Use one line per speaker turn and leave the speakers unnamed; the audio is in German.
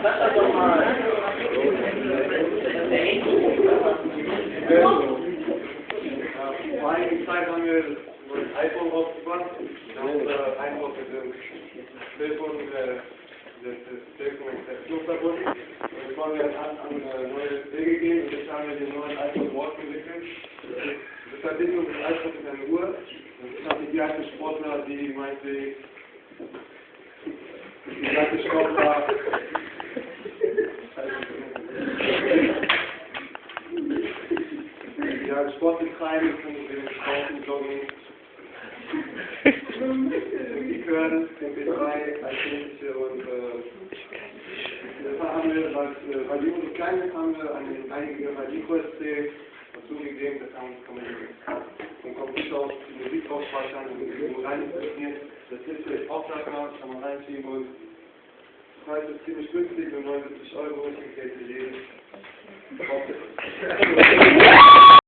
das doch mal.
Vor einiger Zeit haben wir ein iPhone rausgebracht. Da haben wir einfach mit dem Telefon das Telefon verbunden. Und jetzt wollen wir an neue Wege gehen und jetzt haben wir den neuen iPhone Watch entwickelt. Das Verbindung des iPhones mit einer Uhr. Das haben die gleichen Sportler, die meinetwegen die gleichen Sportler Sport betreiben, können Sport joggen, Musik hören, MP3, als ähnliche und deshalb haben wir, weil die Uhr so klein ist, haben wir einige Micro-SD dazugegeben, das kann man vom Computer aus die Musik ausspeichern und irgendwo rein investieren. Das Display ist aufladbar, kann man reinziehen und der Preis ist ziemlich günstig, nur 79 €, ich empfehle jeden.